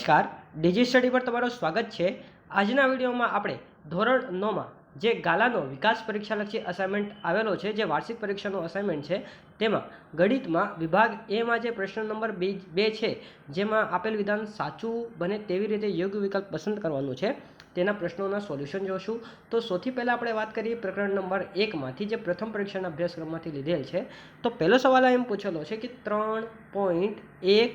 નમસ્કાર, DG study પર તમારું સ્વાગત છે। આજના વિડીયોમાં આપણે ધોરણ 9માં જે ગાલાનો વિકાસ પરીક્ષાલક્ષી અસાઇનમેન્ટ આવેલો છે, જે વાર્ષિક પરીક્ષાનો અસાઇનમેન્ટ છે, તેમાં ગણિતમાં વિભાગ એમાં જે પ્રશ્ન નંબર 2 છે, જેમાં આપેલ વિધાન સાચું બને તેવી રીતે યોગ્ય વિકલ્પ પસંદ કરવાનું છે, તેના પ્રશ્નોના સોલ્યુશન જોશું। તો સૌથી પહેલાં આપણે વાત કરીએ પ્રકરણ નંબર 1માંથી, જે પ્રથમ પરીક્ષાના અભ્યાસક્રમમાંથી લીધેલ છે। તો પહેલો સવાલ એમ પૂછેલો છે કે 3.1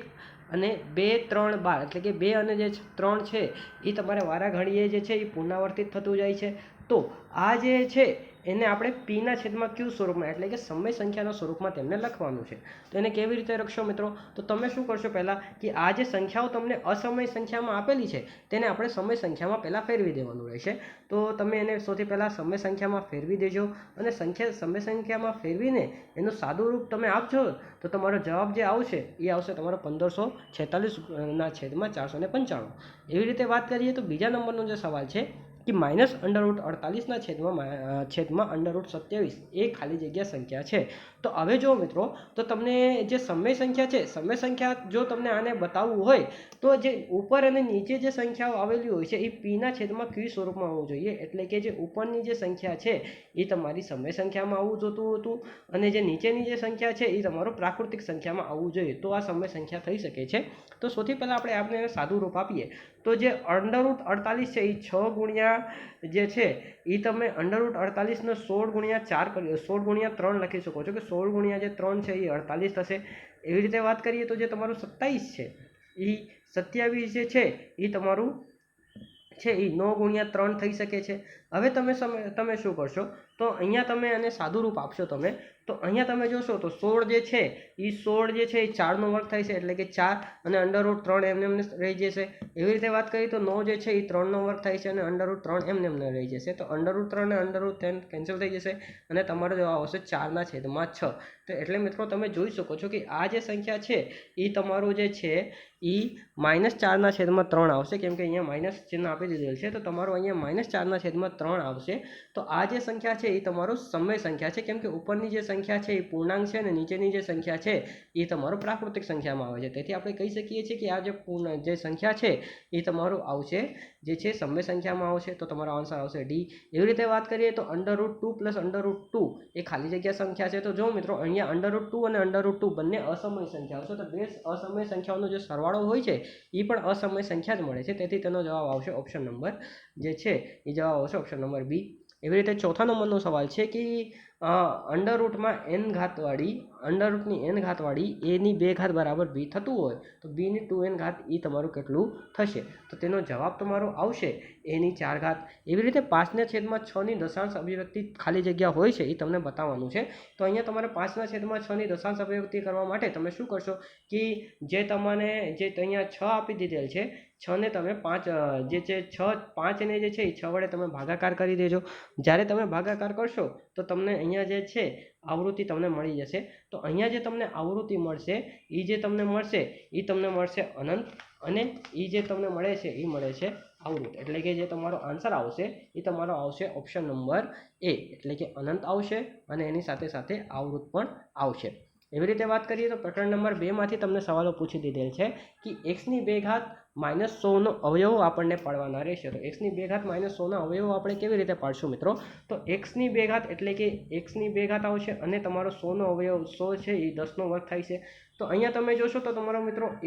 અને 2, 3, 12 એટલે કે 2 અને જે 3 છે એ તમારે વારા ઘડીએ જે છે એ પુનરાવર્તિત થતું જાય છે। તો આ જે છે એને આપણે પીના છેદમાં ક્યુ સ્વરૂપમાં એટલે કે સમય સંખ્યાના સ્વરૂપમાં તેમને લખવાનું છે। તો એને કેવી રીતે લખશો મિત્રો? તો તમે શું કરશો પહેલાં કે આ જે સંખ્યાઓ તમને અસમય સંખ્યામાં આપેલી છે તેને આપણે સમય સંખ્યામાં પહેલાં ફેરવી દેવાનું રહેશે। તો તમે એને સૌથી પહેલાં સમય સંખ્યામાં ફેરવી દેજો અને સમય સંખ્યામાં ફેરવીને એનું સાદું રૂપ તમે આપજો તો તમારો જવાબ જે આવશે એ આવશે તમારો 1546/495। એવી રીતે વાત કરીએ તો બીજા નંબરનો જે સવાલ છે કે -√48/27 એ ખાલી જગ્યા સંખ્યા છે। તો હવે જો મિત્રો, તો તમને જે સમય સંખ્યા છે, સમય સંખ્યા જો તમને આને બતાવવું હોય તો જે ઉપર અને નીચે જે સંખ્યાઓ આવેલી હોય છે એ પીના છેદમાં ક્યુ સ્વરૂપમાં આવવું જોઈએ। એટલે કે જે ઉપરની જે સંખ્યા છે એ તમારી સમય સંખ્યામાં આવવું જોતું હતું અને જે નીચેની જે સંખ્યા છે એ તમારું પ્રાકૃતિક સંખ્યામાં આવવું જોઈએ, તો આ સમય સંખ્યા થઈ શકે છે। તો સૌથી પહેલાં આપણે સાદું રૂપ આપીએ તો જે √48 છે એ 6 ગુણ્યા જે છે એ તમે √48 16 × 4 16 × 3 લખી શકો છો કે 16 ગુણ્યા જે 3 છે એ 48 થશે। એવી રીતે વાત કરીએ તો જે તમારું 27 છે એ 27 જે છે એ તમારું છે એ 9 ગુણ્યા 3 થઈ શકે છે। હવે તમે શું કરશો તો અહીંયા તમે આને સાદું રૂપ આપશો તમે, તો અહીંયા તમે જોશો તો 16 જે છે એ 16 જે છે એ 4નો વર્ગ થાય છે એટલે કે 4 અને √3 એમને રહી જશે। એવી રીતે વાત કરીએ તો 9 જે છે એ 3નો વર્ગ થાય છે અને √3 એમને રહી જશે। તો √3 અને √10 કેન્સલ થઈ જશે અને તમારો જવાબ આવશે 4/6। તો એટલે મિત્રો તમે જોઈ શકો છો કે આ જે સંખ્યા છે એ તમારું જે છે એ -4/3 આવશે, કેમ કે અહીંયા માઇનસ ચિહ્ન આપી દીધેલ છે, તો તમારું અહીંયા -4/3 આવશે। તો આ જે સંખ્યા છે એ તમારું સમય સંખ્યા છે, કેમ કે ઉપરની જે સંખ્યા છે એ પૂર્ણાંક છે અને નીચેની જે સંખ્યા છે એ તમારું પ્રાકૃતિક સંખ્યામાં આવે છે। તેથી આપણે કહી શકીએ છીએ કે આ જે સંખ્યા છે એ તમારું આવશે જે છે સમય સંખ્યામાં આવશે, તો તમારો આન્સર આવશે ડી। એવી રીતે વાત કરીએ તો √2 + √2 એ ખાલી જગ્યા સંખ્યા છે। તો જો મિત્રો, અહીંયા √2 અને √2 બંને અસમય સંખ્યાઓ છે, તો બે અસમય સંખ્યાઓનો જે સરવાળો હોય છે એ પણ અસમય સંખ્યા જ મળે છે। તેથી તેનો જવાબ આવશે ઓપ્શન નંબર જે છે એ જવાબ આવશે ઓપ્શન નંબર બી। એવી રીતે ચોથા નંબરનો સવાલ છે કે √ની n ઘાતવાળી a ની 2 ઘાત બરાબર b થતું હોય તો b ની 2n ઘાત એ તમારું કેટલું થશે? તો તેનો જવાબ તમારો આવશે a ની 4 ઘાત। એવી રીતે 5/6 દશાંશ અભિવ્યક્તિ ખાલી જગ્યા હોય છે એ તમને બતાવવાનું છે। તો અહીંયા તમારે 5/6 દશાંશ અભિવ્યક્તિ કરવા માટે તમે શું કરશો કે જે તમને જે અહીંયા 6 આપી દીધેલ છે, 6 ને તમે 5 જે છે 5 ને જે છે એ 6 વડે તમે ભાગાકાર કરી દેજો। જ્યારે તમે ભાગાકાર કરશો તો તમને અહીંયા જે છે આવૃત્તિ તમને મળી જશે। તો અહીંયા જે તમને આવૃત્તિ મળશે એ જે તમને મળશે એ તમને મળશે અનંત, અને એ જે તમને મળે છે એ મળે છે આવૃત। એટલે કે જે તમારો આન્સર આવશે એ તમારો આવશે ઓપ્શન નંબર એ, એટલે કે અનંત આવશે અને એની સાથે સાથે આવૃત પણ આવશે। એવી રીતે વાત કરીએ તો પ્રકરણ નંબર 2માંથી તમને સવાલો પૂછી દીધેલ છે કે x2 -100નો અવયવો આપણને પાડવાના રહેશે। તો x2 -100નો અવયવો આપણે કેવી રીતે પાડશું મિત્રો? તો x2 એટલે કે x2 આવશે અને તમારો 100નો અવયવ 100 છે એ 10નો વર્ગ થાય છે। તો અહીંયા તમે જોશો તો તમારો મિત્રો a²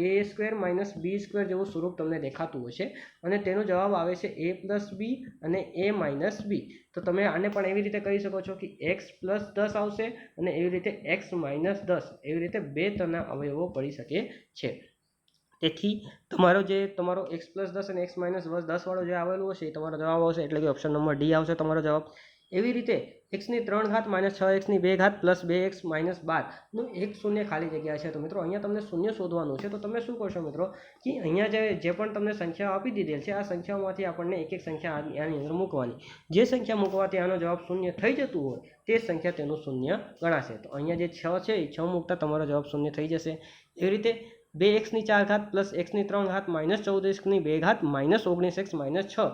- b² જેવું સ્વરૂપ તમને દેખાતું હશે અને તેનો જવાબ આવે છે a + b અને a - b। તો તમે આને પણ એવી રીતે કરી શકો છો કે x + 10 આવશે અને એવી રીતે x - 10, એવી રીતે બે તેના અવયવો પડી શકે છે। તેથી તમારો x + 10 અને x - 10 વાળો જે આવેલું હશે એ તમારો જવાબ આવશે, એટલે કે ઓપ્શન નંબર ડી આવશે તમારો જવાબ। એવી રીતે x3 - 6x2 + 2x - 12 નું એક શૂન્ય ખાલી જગ્યા છે। તો મિત્રો અહીંયા તમને શૂન્ય શોધવાનું છે। તો તમે શું કરશો મિત્રો કે અહીંયા જે પણ તમને સંખ્યાઓ આપી દીધેલ છે આ સંખ્યાઓમાંથી આપણને એક સંખ્યા આની અંદર મૂકવાની, જે સંખ્યા મૂકવાથી આનો જવાબ શૂન્ય થઈ જતું હોય તે સંખ્યા તેનું શૂન્ય ગણાશે। તો અહીંયા જે 6 છે એ 6 મૂકતા તમારો જવાબ શૂન્ય થઈ જશે। એવી રીતે 2x4 + x3 - 14x2 - 19x - 6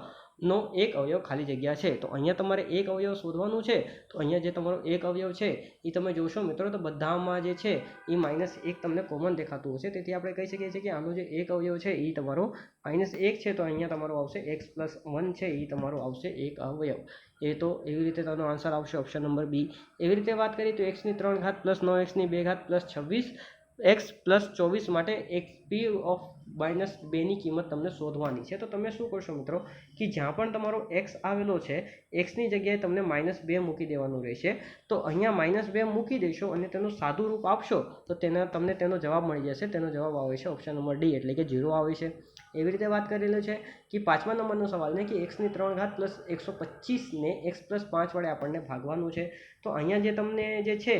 નો એક અવયવ ખાલી જગ્યા છે। તો અહીંયા તમારે એક અવયવ શોધવાનું છે। તો અહીંયા જે તમારો એક અવયવ છે એ તમે જોશો મિત્રો તો બધામાં જે છે એ -1 તમને કોમન દેખાતું હશે। તેથી આપણે કહી શકીએ છીએ કે આનો જે એક અવયવ છે એ તમારો -1 છે। તો અહીંયા તમારો આવશે x+1 છે એ તમારો આવશે એક અવયવ। એ તો એવી રીતે તેનો આન્સર આવશે ઓપ્શન નંબર બી। એવી રીતે વાત કરીએ તો x ની 3 ઘાત + 9x ની 2 ઘાત + 26 x + 24 માટે xp ઓફ -2 ની કિંમત તમને શોધવાની છે। તો તમે શું કરશો મિત્રો કે જ્યાં પણ તમારો x આવેલો છે x ની જગ્યાએ તમને -2 મૂકી દેવાનું રહેશે। તો અહીંયા -2 મૂકી દેશો અને તેનું સાદું રૂપ આપશો તો તમને તેનો જવાબ મળી જશે। તેનો જવાબ આવે છે ઓપ્શન નંબર ડી એટલે કે 0 આવે છે। એવી રીતે વાત કરેલું છે કે 5મા નંબરનો સવાલ ને કે x ની 3 ઘાત + 125 ને x + 5 વડે આપણને ભાગવાનું છે। તો અહીંયા જે તમને જે છે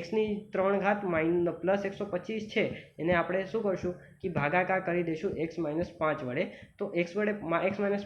x ની 3 ઘાત + 125 છે એને આપણે શું કરશું કે ભાગાકાર કરી દઈશું x - 5 વડે। તો x -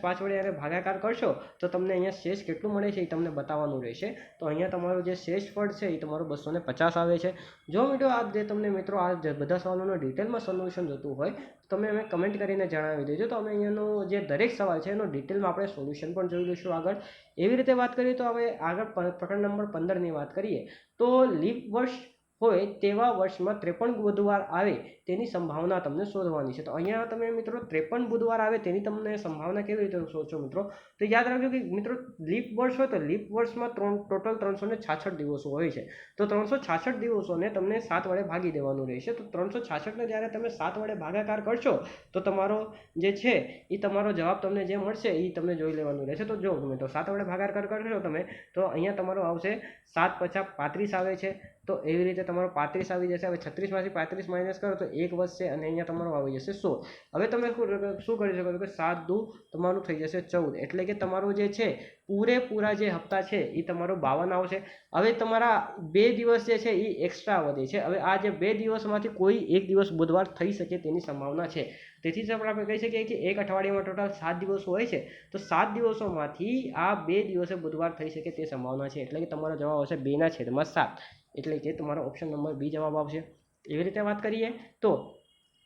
5 વડે એને ભાગાકાર કરશો તો તમને અહીંયા શેષ કેટલું મળે છે એ તમને બતાવવાનું રહેશે। તો અહીંયા તમારું જે શેષ ફળ છે એ તમારું 250 આવે છે। જો મિત્રો આ જે તમને મિત્રો આ બધા સવાલોનો ડિટેલમાં સોલ્યુશન જોતું હોય તો તમે અમે કમેન્ટ કરીને જણાવી દેજો। તો અમે અહીંયાનો જે દરેક સવાલ છે એનો ડિટેલમાં આપણે સોલ્યુશન પણ જોઈ લઈશું આગળ। એવી રીતે વાત કરીએ તો હવે આગળ પ્રકરણ નંબર 15ની વાત કરીએ તો લીપ વર્ષ હોય તેવા વર્ષમાં 53 બુધવાર આવે તેની સંભાવના તમને શોધવાની છે। તો અહીંયા તમે મિત્રો 53 બુધવાર આવે તેની તમને સંભાવના કેવી રીતે શોધશો મિત્રો તો યાદ રાખજો કે મિત્રો લીપ વર્ષ હોય તો લીપ વર્ષમાં ટોટલ 366 દિવસો હોય છે। તો 366 દિવસોને તમને 7 વડે ભાગી દેવાનું રહેશે। તો 366ને જ્યારે તમે 7 વડે ભાગાકાર કરશો તો તમારો જે છે એ તમારો જવાબ તમને જે મળશે એ તમને જોઈ લેવાનું રહેશે। તો જો મિત્રો 7 વડે ભાગાકાર કરશો તમે તો અહીંયા તમારો આવશે 7 × 5 = 35 આવે છે। તો એવી રીતે તમારો 35 આવી જશે। હવે 36માંથી 35 માઇનસ કરો તો 1 વધશે અને અહીંયા તમારો આવી જશે 16। હવે તમે શું કરી શકો કે 7 દુ તમારું થઈ જશે 14 એટલે કે તમારું જે છે પૂરેપૂરા જે હપ્તા છે એ તમારો 52 આવશે। હવે તમારા 2 દિવસ જે છે એ એક્સ્ટ્રા વધે છે। હવે આ જે 2 દિવસમાંથી કોઈ એક દિવસ બુધવાર થઈ શકે તેની સંભાવના છે। તેથી જ આપણે કહી શકીએ કે એક અઠવાડિયામાં ટોટલ 7 દિવસો હોય છે। તો 7 દિવસોમાંથી આ 2 દિવસે બુધવાર થઈ શકે તે સંભાવના છે। એટલે કે તમારો જવાબ આવશે 2/7 એટલે કે તમારો ઓપ્શન નંબર બી જવાબ આવશે। એવી રીતે વાત કરીએ તો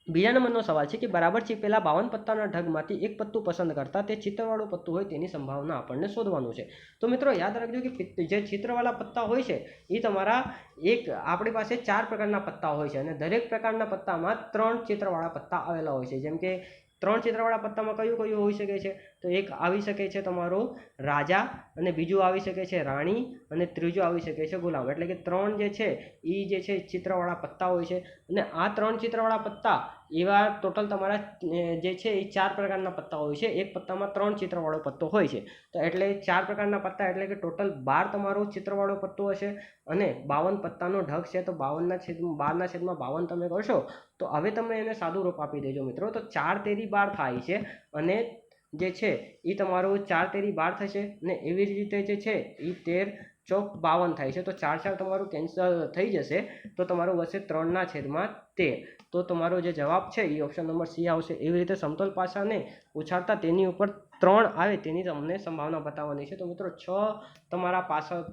બીજા નંબરનો સવાલ છે કે બરાબર ચીપેલા 52 પત્તાના ઢગમાંથી એક પત્તું પસંદ કરતા તે ચિત્રવાળું પત્તું હોય તેની સંભાવના આપણને શોધવાનું છે। તો મિત્રો યાદ રાખજો કે જે ચિત્રવાળા પત્તા હોય છે એ તમારા આપણી પાસે 4 પ્રકારના પત્તા હોય છે અને દરેક પ્રકારના પત્તામાં 3 ચિત્રવાળા પત્તા આવેલા હોય છે। જેમ કે 3 ચિત્રવાળા પત્તામાં કયું કયું હોઈ શકે છે તો એક આવી શકે છે તમારો રાજા અને બીજું આવી શકે છે રાણી અને ત્રીજું આવી શકે છે ગુલામ। એટલે કે 3 જે છે એ જે છે ચિત્રવાળા પત્તા હોય છે અને આ 3 ચિત્રવાળા પત્તા એવા ટોટલ તમારા જે છે એ 4 પ્રકારના પત્તા હોય છે। એક પત્તામાં 3 ચિત્રવાળો પત્તો હોય છે તો એટલે 4 પ્રકારના પત્તા એટલે કે ટોટલ 12 તમારો ચિત્રવાળો પત્તો હશે અને 52 પત્તાનો ઢગ છે તો 12/52 તમે કરશો તો હવે તમે એને સાદું રૂપ આપી દેજો મિત્રો તો 4 તેરી 12 થાય છે અને જે છે એ તમારો 4 તેરી 12 થશે અને એવી રીતે જે છે એ 13 ચોક 52 થાય છે। તો 4 તમારું કેન્સલ થઈ જશે તો તમારું વધશે 3/13। તો તમારો જે જવાબ છે એ ઓપ્શન નંબર સી આવશે। એવી રીતે સમતલ પાસાને ઉછાળતા તેની ઉપર 3 આવે તેની તમને સંભાવના બતાવવાની છે। તો મિત્રો 6 તમારા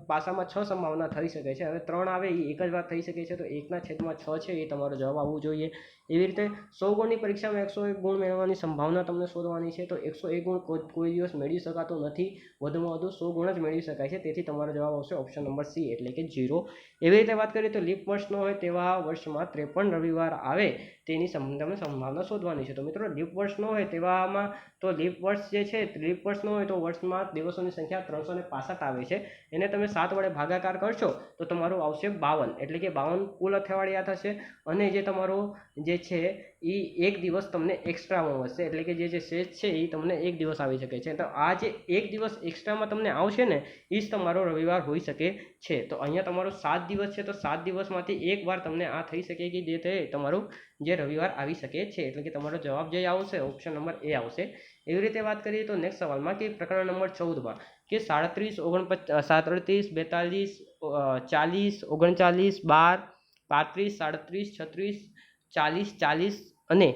પાસામાં 6 સંભાવના થઈ શકે છે। હવે 3 આવે એ એક જ વાર થઈ શકે છે તો 1/6 છે એ તમારો જવાબ આવવું જોઈએ। એવી રીતે 100 ગુણની પરીક્ષામાં 101 ગુણ મેળવવાની સંભાવના તમને શોધવાની છે। તો 101 ગુણ કોઈ દિવસ મેળવી શકાતો નથી, વધુમાં વધુ 100 ગુણ જ મેળવી શકાય છે। તેથી તમારો જવાબ આવશે ઓપ્શન નંબર સી એટલે કે 0। એવી રીતે વાત કરીએ તો લીપ વર્ષ ન હોય તેવા વર્ષમાં 53 રવિવાર આવે તેની તમને સંભાવના શોધવાની છે। તો મિત્રો લીપ વર્ષ ન હોય તેવામાં તો લીપ વર્ષ જે છે લીપ વર્ષ ન હોય તો વર્ષમાં દિવસોની સંખ્યા 365 આવે છે। એને તમે 7 વડે ભાગાકાર કરશો તો તમારું આવશે 52 એટલે કે 52 કુલ અઠવાડિયા થશે અને જે તમારો જે છે એ એક દિવસ તમને એક્સ્ટ્રામાં વધશે એટલે કે જે શેષ છે એ તમને એક દિવસ આવી શકે છે। તો આ જે એક દિવસ એક્સ્ટ્રામાં તમને આવશે ને એ જ તમારો રવિવાર હોઈ શકે છે। તો અહીંયા તમારો 7 દિવસ છે તો 7 દિવસમાંથી એક વાર તમને આ થઈ શકે કે જે તે તમારું જે રવિવાર આવી શકે છે એટલે કે તમારો જવાબ જે આવશે ઓપ્શન નંબર એ આવશે। એવી રીતે વાત કરીએ તો નેક્સ્ટ સવાલમાં કે પ્રકરણ નંબર 14માં કે 37 49 37 42 40 39 12 35 37 36 40 અને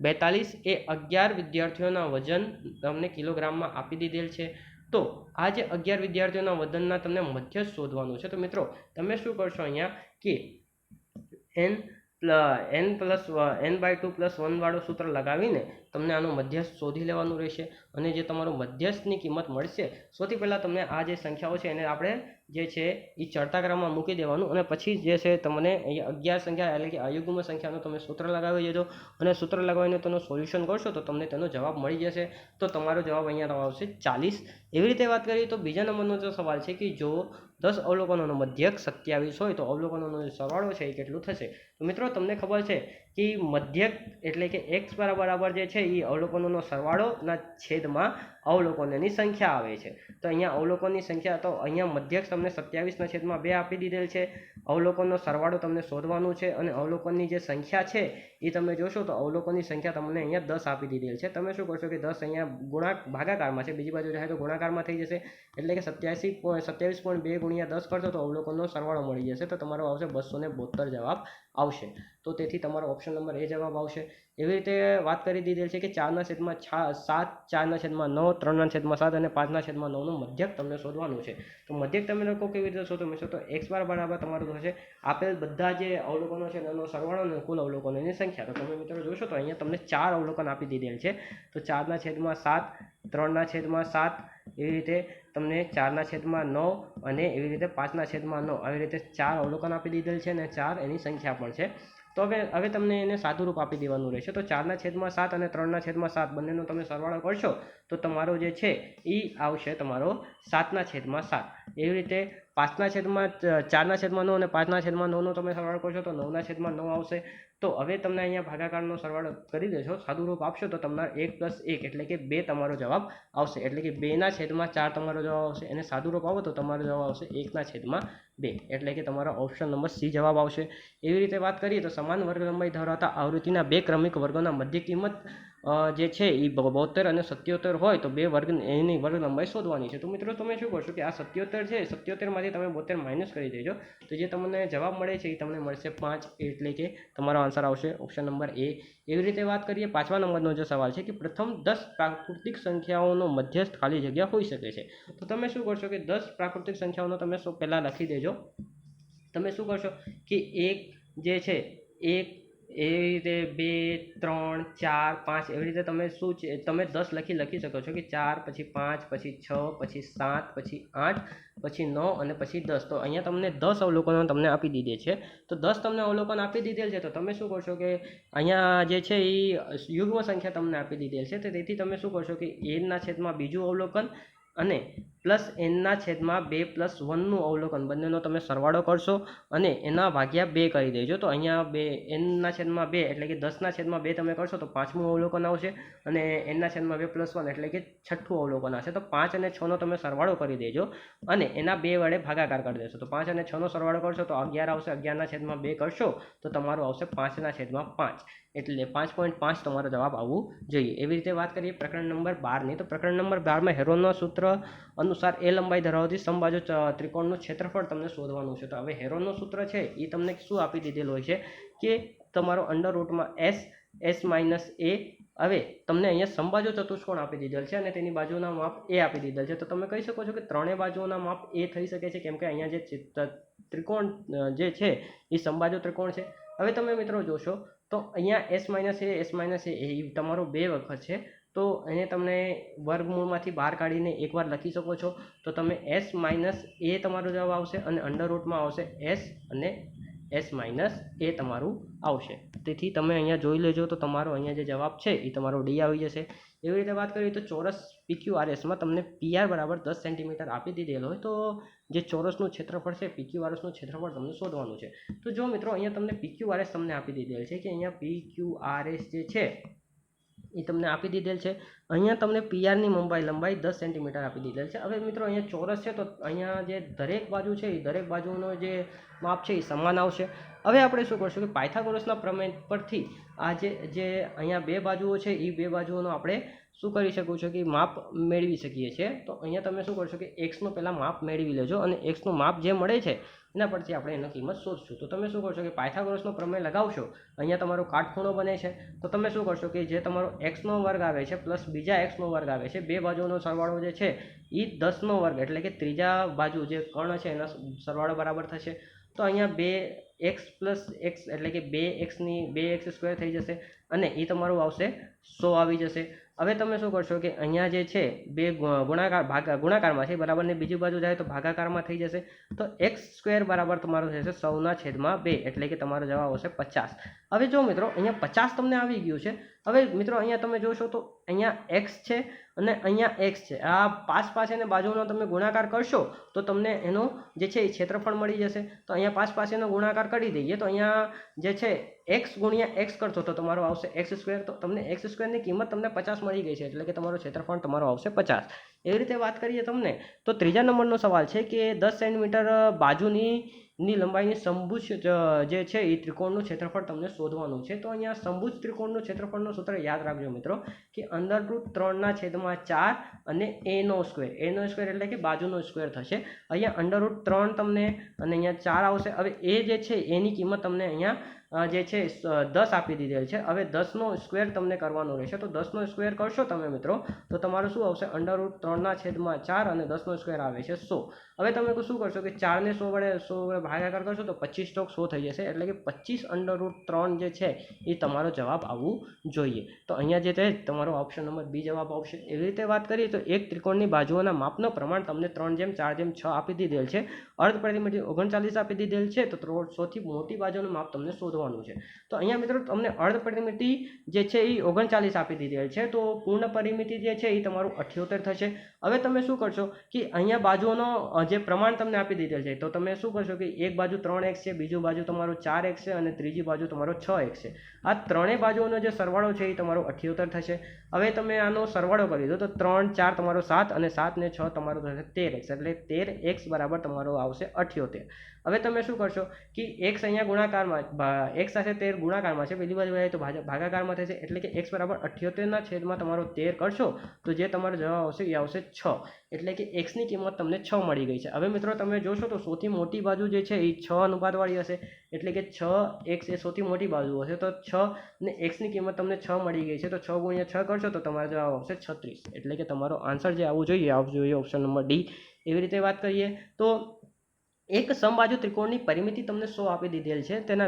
42 એ 11 વિદ્યાર્થીઓના વજન તમને કિલોગ્રામમાં આપી દીધેલ છે। તો આ જે 11 વિદ્યાર્થીઓના વજનના તમને મધ્ય શોધવાનું છે। તો મિત્રો તમે શું કરશો અહીંયા કે n n/2 + 1 વાળું સૂત્ર લગાવીને તમને આનો મધ્યસ્થ શોધી લેવાનું રહેશે અને જે તમારો મધ્યસ્થની કિંમત મળશે સૌથી પહેલાં તમને આ જે સંખ્યાઓ છે એને આપણે જે છે એ ચડતા ક્રમમાં મૂકી દેવાનું અને પછી જે છે તમને અહીંયા 11 સંખ્યા એટલે કે અયુગ્મ સંખ્યાનો તમે સૂત્ર લગાવી દેજો અને સૂત્ર લગાવીને તેનું સોલ્યુશન કરશો તો તમને તેનો જવાબ મળી જશે. તો તમારો જવાબ અહીંયા આવશે 40. એવી રીતે વાત કરીએ તો બીજા નંબરનો જે સવાલ છે કે જો 10 અવલોકનોનો મધ્યક 27 હોય તો અવલોકનોનો સરવાળો છે એ કેટલું થશે. તો મિત્રો તમને ખબર છે કે મધ્યક એટલે કે x બરાબર જે છે એ અવલોકનોનો સરવાળોના છેદમાં અવલોકનોની સંખ્યા આવે છે. તો અહીંયા અવલોકનની સંખ્યા તો અહીંયા મધ્યક તમને 27/2 આપી દીધેલ છે. અવલોકનનો સરવાળો તમને શોધવાનું છે અને અવલોકનની જે સંખ્યા છે એ તમે જોશો તો અવલોકનની સંખ્યા તમને અહીંયા 10 આપી દીધેલ છે. તમે શું કરશો કે 10 અહીંયા ભાગાકારમાં છે, બીજી બાજુ જાય તો ગુણાકારમાં થઈ જશે એટલે કે 27.2 ગુણ્યા 10 કરશો તો અવલોકનનો સરવાળો મળી જશે. તો તમારો આવશે 272 જવાબ આવશે. તો તેથી તમારો ઓપ્શન નંબર એ જવાબ આવશે. એવી રીતે વાત કરી દીધેલ છે કે 4/7, 4/9, 3/7 અને 5/9નું મધ્યક તમને શોધવાનું છે. તો મધ્યક તમે લોકો કેવી રીતે શોધો મિત્રો? તો x બરાબર તમારું થશે આપેલ બધા જે અવલોકનો છે એનો સરવાળો અને કુલ અવલોકનોની સંખ્યા. તો તમે મિત્રો જોશો તો અહીંયા તમને 4 અવલોકન આપી દીધેલ છે. તો 4/7, 3/7 એવી રીતે તમને 4/9 અને એવી રીતે 5/9 આવી રીતે 4 અવલોકન આપી દીધેલ છે અને 4 એની સંખ્યા પણ છે. તો હવે તમને એને સાદું રૂપ આપી દેવાનું રહેશે. તો 4/7 અને 3/7 બંનેનો તમે સરવાળો કરશો તો તમારો જે છે એ આવશે તમારો 7/7. એવી રીતે 4/9 અને 5/9નો તમે સરવાળો કરશો તો 9/9 આવશે. તો હવે તમને અહીંયા ભાગાકારનો સરવાળો કરી દેશો, સાદું રૂપ આપશો તો તમારો 1 + 1 એટલે કે 2 તમારો જવાબ આવશે. એટલે કે 2/4 તમારો જવાબ આવશે. અને સાદું રૂપ આવો તો તમારો જવાબ આવશે 1/2 એટલે કે તમારો ઓપ્શન નંબર સી જવાબ આવશે. એવી રીતે વાત કરીએ તો સમાન વર્ગ લંબાઈ ધરાવતા આવૃત્તિના 2 ક્રમિક વર્ગોના મધ્ય કિંમત જે છે એ 72 અને 77 હોય તો 2 વર્ગ એની વર્ગ લંબાઈ શોધવાની છે. તો મિત્રો તમે શું કરશો કે આ 77 છે, 77માંથી તમે 72 માઇનસ કરી દેજો તો જે તમને જવાબ મળે છે એ તમને મળશે 5 એટલે કે તમારો આન્સર આવશે ઓપ્શન નંબર એ. એવી રીતે વાત કરીએ 5મા નંબરનો જે સવાલ છે કે પ્રથમ 10 પ્રાકૃતિક સંખ્યાઓનો મધ્યસ્થ ખાલી જગ્યા હોઈ શકે છે. તો તમે શું કરશો કે 10 પ્રાકૃતિક સંખ્યાઓનો તમે પહેલાં લખી દેજો. તમે શું કરશો કે 1 જે છે 1 એવી રીતે 2, 3, 4, 5 એવી રીતે તમે શું છે તમે 10 લખી શકો છો કે 4 પછી 5 પછી 6 પછી 7 પછી 8 પછી 9 અને પછી 10. તો અહીંયા તમને 10 અવલોકનો તમને આપી દીધે છે. તો 10 તમને અવલોકન આપી દીધેલ છે તો તમે શું કરશો કે અહીંયા જે છે એ યુગ્મ સંખ્યા તમને આપી દીધેલ છે. તો તેથી તમે શું કરશો કે n/2 બીજું અવલોકન અને +n/2 + 1નું અવલોકન બંનેનો તમે સરવાળો કરશો અને એના ભાગ્યા 2 કરી દેજો. તો અહીંયા n/2 એટલે કે 10/2 તમે કરશો તો 5મું અવલોકન આવશે અને n/2 + 1 એટલે કે 6ઠ્ઠું અવલોકન આવશે. તો 5 અને 6નો તમે સરવાળો કરી દેજો અને એના 2 વડે ભાગાકાર કરી દેશો. તો 5 અને 6નો સરવાળો કરશો તો 11 આવશે. 11/2 કરશો તો તમારું આવશે 5/5 એટલે 5.5 તમારો જવાબ આવવું જોઈએ. એવી રીતે વાત કરીએ પ્રકરણ નંબર 12ની. તો પ્રકરણ નંબર 12માં હેરોનના સૂત્ર અનુસાર એ લંબાઈ ધરાવતી સમબાજુ ત્રિકોણનું ક્ષેત્રફળ તમને શોધવાનું છે. તો હવે હેરોનનું સૂત્ર છે એ તમને શું આપી દીધેલું હોય છે કે તમારો √s - a. હવે તમને અહીંયા સમબાજુ ચતુષ્કોણ આપી દીધેલ છે અને તેની બાજુના માપ એ આપી દીધેલ છે. તો તમે કહી શકો છો કે ત્રણેય બાજુઓના માપ એ થઈ શકે છે કેમ કે અહીંયા જે ત્રિકોણ જે છે એ સમબાજુ ત્રિકોણ છે. હવે તમે મિત્રો જોશો તો અહીંયા s - a એ તમારો 2 વખત છે. તો એને તમને વર્ગમૂળમાંથી બહાર કાઢીને એકવાર લખી શકો છો. તો તમે s - a તમારો જવાબ આવશે અને અંડરરૂટમાં આવશે s અને s - a તમારું આવશે. તેથી તમે અહીંયા જોઈ લેજો તો તમારો અહીંયા જે જવાબ છે એ તમારો ડી આવી જશે. એવી રીતે વાત કરીએ તો ચોરસ PQRSમાં તમને PR બરાબર 10 સેન્ટીમીટર આપી દીધેલો હોય તો જે ચોરસનું ક્ષેત્રફળ છે PQRSનું ક્ષેત્રફળ તમને શોધવાનું છે. તો જો મિત્રો અહીંયા તમને PQRS તમને આપી દીધેલ છે કે અહીંયા PQRS જે છે એ તમને આપી દીધેલ છે. અહીંયા તમને પીઆરની લંબાઈ 10 સેન્ટીમીટર આપી દીધેલ છે. હવે મિત્રો અહીંયા ચોરસ છે તો અહીંયા જે દરેક બાજુ છે એ દરેક બાજુનો જે માપ છે એ સમાન આવશે. હવે આપણે શું કરશું કે પાયથાગોરસના પ્રમેય પરથી આ જે અહીંયા 2 બાજુઓ છે એ 2 બાજુઓનો આપણે શું કરી શકું છું કે માપ મેળવી શકીએ છીએ. તો અહીંયા તમે શું કરશો કે એક્સનું પહેલાં માપ મેળવી લેજો અને એક્સનું માપ જે મળે છે એના પરથી આપણે એની કિંમત શોધશું. તો તમે શું કરશો કે પાયથાગોરસનો પ્રમેય લગાવશો. અહીંયા તમારો કાટખૂણો બને છે તો તમે શું કરશો કે જે તમારો x નો વર્ગ આવે છે પ્લસ બીજા x નો વર્ગ આવે છે 2 બાજુઓનો સરવાળો જે છે એ 10નો વર્ગ એટલે કે ત્રીજા બાજુ જે કર્ણ છે એના સરવાળો બરાબર થશે. તો અહીંયા x પ્લસ એક્સ એટલે કે 2x સ્ક્વેર થઈ જશે અને એ તમારું આવશે 100 આવી જશે. હવે તમે શું કરશો કે અહીંયા જે છે બે ગુણાકારમાં છે બરાબર, ને બીજી બાજુ જાય તો ભાગાકારમાં થઈ જશે. તો એક્સ સ્ક્વેર બરાબર તમારો થશે 100/2 એટલે કે તમારો જવાબ આવશે 50. હવે જો મિત્રો અહીંયા 50 તમને આવી ગયું છે. હવે મિત્રો અહીંયા તમે જોશો તો અહીંયા એક્સ છે અને અહીંયા એક્સ છે. આ પાસ એને બાજુનો તમે ગુણાકાર કરશો તો તમને એનો જે છે એ ક્ષેત્રફળ મળી જશે. તો અહીંયા પાસ એનો ગુણાકાર કરી દઈએ તો અહીંયા જે છે એક્સ ગુણ્યા એક્સ કરશો તો તમારો આવશે એક્સ સ્ક્વેર. તો તમને એક્સ સ્ક્વેરની કિંમત તમને 50 મળી ગઈ છે એટલે કે તમારો ક્ષેત્રફળ તમારો આવશે 50. એવી રીતે વાત કરીએ તમને તો ત્રીજા નંબરનો સવાલ છે કે 10 સેન્ટીમીટર બાજુની લંબાઈની સમભુજ જે છે એ ત્રિકોણનું ક્ષેત્રફળ તમને શોધવાનું છે. તો અહીંયા સમભુજ ત્રિકોણનું ક્ષેત્રફળનું સૂત્ર યાદ રાખજો મિત્રો કે √3/4 અને એનો સ્ક્વેર એટલે કે બાજુનો સ્ક્વેર થશે. અહીંયા √3 તમને અને અહીંયા 4 આવશે. હવે એ જે છે એની કિંમત તમને અહીંયા જે છે 10 આપી દીધેલ છે. હવે 10નો સ્ક્વેર તમને કરવાનો રહેશે. તો 10નો સ્ક્વેર કરશો તમે મિત્રો તો તમારું શું આવશે √3/4 અને 10નો સ્ક્વેર આવે છે 100. હવે તમે શું કરશો કે 4ને 100 વડે ભાગાકાર કરશો તો 25 ચોક 100 થઈ જશે એટલે કે 25 √3 જે છે એ તમારો જવાબ આવવું જોઈએ. તો અહીંયા જે છે તમારો ઓપ્શન નંબર બી જવાબ આવશે. એવી રીતે વાત કરીએ તો એક ત્રિકોણની બાજુઓના માપનો પ્રમાણ તમને 3/4/6 આપી દીધેલ છે. અર્ધ પરિમિતિ 39 આપી દીધેલ છે. તો સૌથી મોટી બાજુનું માપ તમને શોધવાનું છે. તો અહીંયા મિત્રો તમને અર્ધ પરિમિતિ જે છે એ 39 આપી દીધેલ છે. તો પૂર્ણ પરિમિતિ જે છે એ તમારું 78 થશે. હવે તમે શું કરશો કે અહીંયા બાજુઓનો જે પ્રમાણ તમને આપી દીધેલ છે તો તમે શું કરશો કે એક બાજુ 3x છે, બીજું બાજુ તમારો 4x છે અને ત્રીજી બાજુ તમારો 6x છે. આ ત્રણેય બાજુઓનો જે સરવાળો છે એ તમારો 78 થશે. હવે તમે આનો સરવાળો કરી દો તો 3 4 તમારો 7 અને 7 ને 6 તમારો થશે 13x એટલે 13x બરાબર તમારો આવશે 78. હવે તમે શું કરશો કે x અહીંયા ગુણાકારમાં x સાથે 13 ગુણાકારમાં છે, પેલી બાજુ જાય તો ભાગાકારમાં થશે એટલે કે x બરાબર 78/13 તમારો 13 કરશો તો જે તમારો જવાબ આવશે એ આવશે 6 એટલે કે x ની કિંમત તમને 6 મળી ગઈ છે. હવે મિત્રો તમે જોશો તો સૌથી મોટી બાજુ જે છે એ 6 અનુપાતવાળી હશે એટલે કે 6x એ સૌથી મોટી બાજુ હશે. તો 6 ને x ની કિંમત તમને 6 મળી ગઈ છે. તો 6 × 6 કરશો તો તમારો જવાબ આવશે 36 એટલે કે તમારો આન્સર જે આવવું જોઈએ ઓપ્શન નંબર ડી. એવી રીતે વાત કરીએ તો એક સમબાજુ ત્રિકોણની પરિમિતિ તમને 100 આપી દીધેલ છે. તેના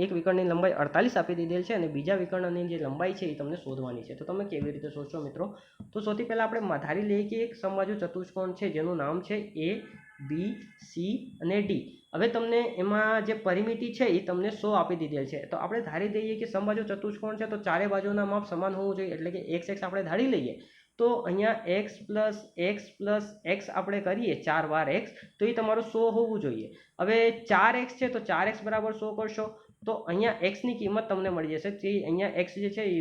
એક વિકર્ણની લંબાઈ 48 આપી દીધેલ છે અને બીજા વિકર્ણની જે લંબાઈ છે એ તમને શોધવાની છે. તો તમે કેવી રીતે શોધશો મિત્રો? તો સૌથી પહેલાં આપણે ધારી લઈએ કે એક સમબાજુ ચતુષ્કોણ છે જેનું નામ છે A, B, C અને D. હવે તમને એમાં જે પરિમિતિ છે એ તમને 100 આપી દીધેલ છે. તો આપણે ધારી દઈએ કે સમબાજુ ચતુષ્કોણ છે તો ચારે બાજુના માપ સમાન હોવું જોઈએ એટલે કે x આપણે ધારી લઈએ. તો અહીંયા x આપણે કરીએ 4 વાર x તો એ તમારું 100 હોવું જોઈએ. હવે 4x છે તો 4x બરાબર 100 કરશો તો અહીંયા x ની કિંમત તમને મળી જશે. તે અહીંયા x જે છે એ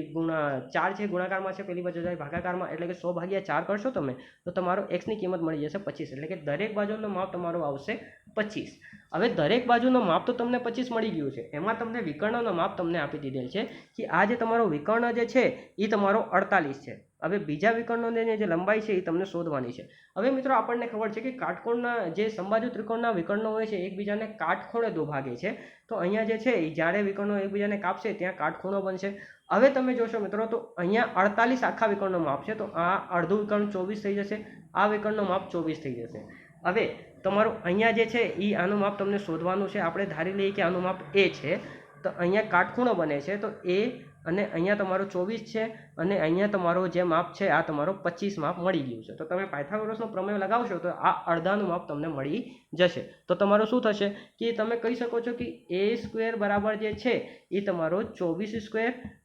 4 છે ગુણાકારમાં છે, પેલી બાજુ જાય ભાગાકારમાં એટલે કે 100/4 કરશો તમે તો તમારો x ની કિંમત મળી જશે 25 એટલે કે દરેક બાજુનો માપ તમારો આવશે 25. હવે દરેક બાજુનો માપ તો તમને 25 મળી ગયું છે. એમાં તમને વિકર્ણનો માપ તમને આપી દીધેલ છે કે આ જે તમારો વિકર્ણ જે છે એ તમારો 48 છે. હવે બીજા વિકર્ણોની જે લંબાઈ છે એ તમને શોધવાની છે. હવે મિત્રો આપણને ખબર છે કે કાટકોણના જે સમબાજુ ત્રિકોણના વિકર્ણો હોય છે એકબીજાને કાટખૂણે દુભાગે છે. તો અહીંયા જે છે એ જ્યારે વિકર્ણો એકબીજાને કાપશે ત્યાં કાટખૂણો બનશે. હવે તમે જોશો મિત્રો તો અહીંયા 48 આખા વિકર્ણનો માપ છે તો આ અડધું વિકર્ણ 24 થઈ જશે, આ વિકર્ણનો માપ 24 થઈ જશે. હવે તમારું અહીંયા જે છે એ આનું માપ તમને શોધવાનું છે. આપણે ધારી લઈએ કે આનું માપ A છે તો અહીંયા કાટખૂણો બને છે તો A અને અહીંયા તમારો 24 છે અને અહીંયા તમારો જે માપ છે આ તમારો 25 માપ મળી ગયું છે. તો તમે પાયથાગોરસનો પ્રમેય લગાવશો તો આ અડધાનું માપ તમને મળી જશે. તો તમારું શું થશે કે તમે કહી શકો છો કે A² બરાબર જે છે એ તમારો 24²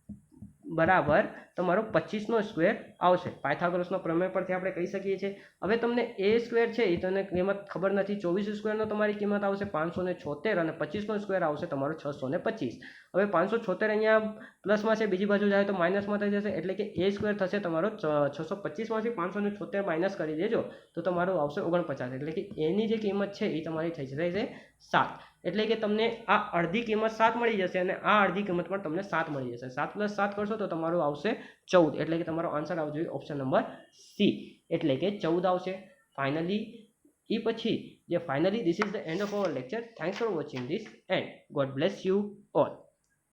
બરાબર તમારો 25નો સ્ક્વેર આવશે. પાયથાગોરસનો પ્રમેય પરથી આપણે કહી શકીએ છીએ. હવે તમને A² છે એ તમને કિંમત ખબર નથી. 24² તમારી કિંમત આવશે 576 અને 25નો સ્ક્વેર આવશે તમારો 625. હવે 576 અહીંયા પ્લસમાં છે, બીજી બાજુ જાય તો માઇનસમાં થઈ જશે એટલે કે A² થશે તમારો 625માંથી 576 માઇનસ કરી દેજો તો તમારું આવશે 49 એટલે કે એની જે કિંમત છે એ તમારી થઈ જશે 7 એટલે કે તમને આ અડધી કિંમત 7 મળી જશે અને આ અડધી કિંમત પણ તમને 7 મળી જશે. 7 + 7 કરશો તો તમારું આવશે 14 એટલે કે તમારો આન્સર આવવો જોઈએ ઓપ્શન નંબર C એટલે કે 14 આવશે. Finally this is the end of our lecture. Thanks for watching this and God bless you all.